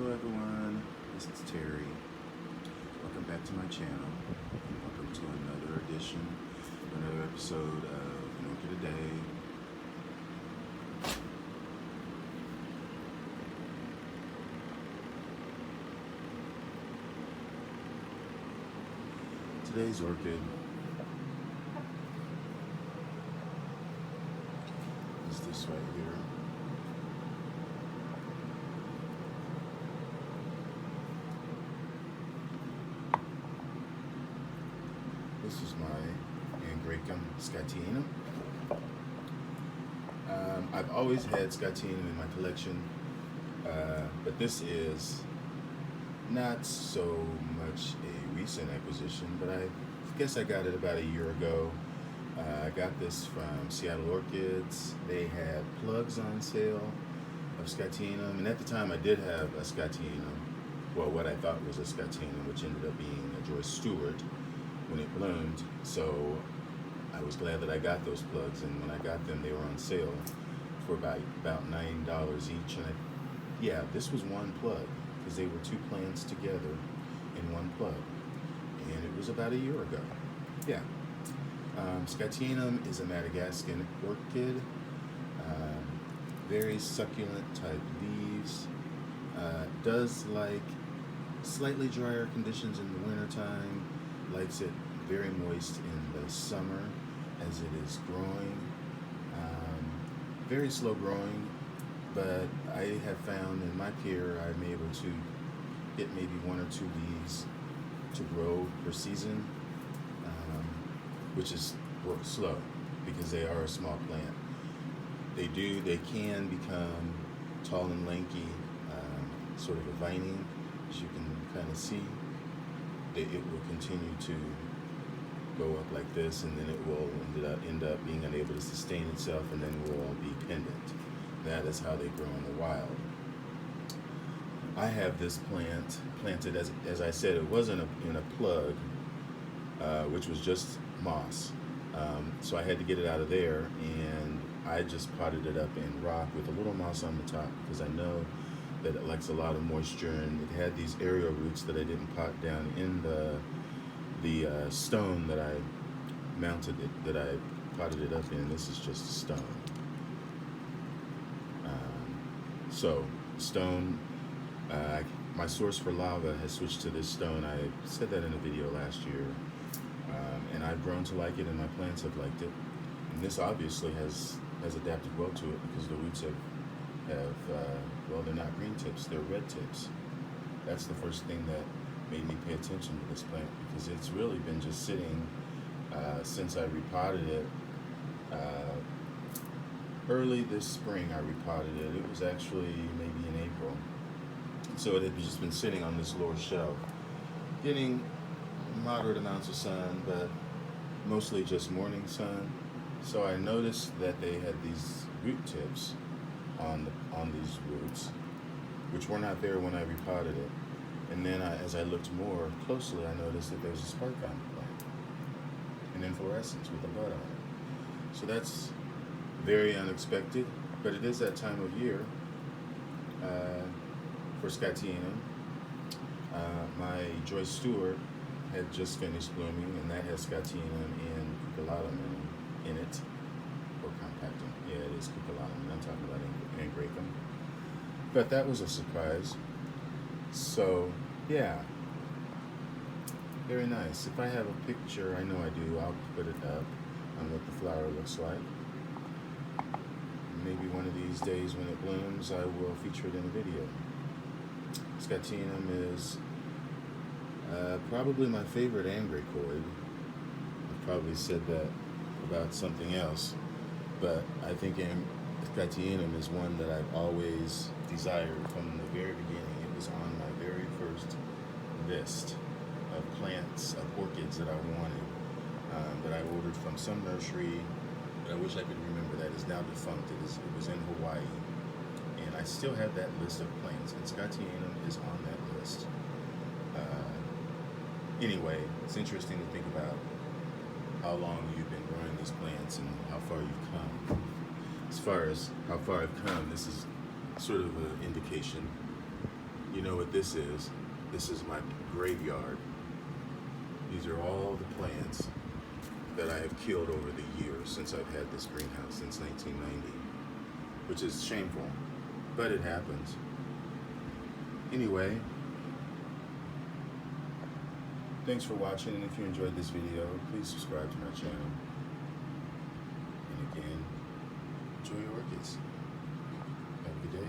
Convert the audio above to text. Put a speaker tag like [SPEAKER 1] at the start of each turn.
[SPEAKER 1] Hello everyone, this is Terry. Welcome back to my channel. Welcome to another edition, another episode of Orchid A. Today's orchid is this right here. This is my Angraecum scatinum. I've always had scatinum in my collection, but this is not so much a recent acquisition, but I guess I got it about a year ago. I got this from Seattle Orchids. They had plugs on sale of scatinum, and at the time I did have a scatinum, well, what I thought was a scatinum, which ended up being a Joyce Stewart when it bloomed. So I was glad that I got those plugs, and when I got them, they were on sale for about $9 each. And yeah, this was one plug because they were two plants together in one plug, and it was about a year ago. Yeah. Scatinum is a Madagascan orchid. Very succulent type leaves. Does like slightly drier conditions in the wintertime. Likes it very moist in the summer as it is growing. Very slow growing, but I have found in my care I'm able to get maybe one or two leaves to grow per season, which is slow because they are a small plant. They can become tall and lanky, sort of a vining, as you can kind of see. It will continue to go up like this, and then it will end up being unable to sustain itself, and then will be pendant. That is how they grow in the wild. I have this plant planted, as I said, it wasn't in a plug, which was just moss. So I had to get it out of there, and I just potted it up in rock with a little moss on the top because I know that it likes a lot of moisture, and it had these aerial roots that I didn't pot down in the stone that I mounted it, that I potted it up in. This is just a stone. So stone, my source for lava has switched to this stone. I said that in a video last year, and I've grown to like it, and my plants have liked it. And this obviously has adapted well to it because the roots have well, they're not green tips, they're red tips. That's the first thing that made me pay attention to this plant, because it's really been just sitting since I repotted it. Early this spring I repotted it. It was actually maybe in April. So it had just been sitting on this lower shelf, getting moderate amounts of sun, but mostly just morning sun. So I noticed that they had these root tips on these roots, which were not there when I repotted it. And then as I looked more closely, I noticed that there's a spike on the plant, an inflorescence with a bud on it. So that's very unexpected, but it is that time of year for scatinum. My Joyce Stewart had just finished blooming, and that has scatinum and cucullatum in it, or compactum. Yeah, it is cucullatum. I'm talking about Angraecum. But that was a surprise. So, yeah, very nice. If I have a picture, I know I do, I'll put it up on what the flower looks like. Maybe one of these days when it blooms, I will feature it in a video. Scatinum is probably my favorite Angraecoid. I've probably said that about something else, but I think scatinum is one that I've always desired from the very beginning. It was on my very first list of plants, of orchids that I wanted, that I ordered from some nursery, but I wish I could remember that. It's now defunct. It was in Hawaii, and I still have that list of plants, and scatinum is on that list. Anyway, it's interesting to think about how long you've been growing these plants and how far you've come. As far as how far I've come, this is sort of an indication. You know what this is? This is my graveyard. These are all the plants that I have killed over the years since I've had this greenhouse, since 1990, which is shameful, but it happens. Anyway, thanks for watching, and if you enjoyed this video, please subscribe to my channel. And again, enjoy your orchids. Have a good day.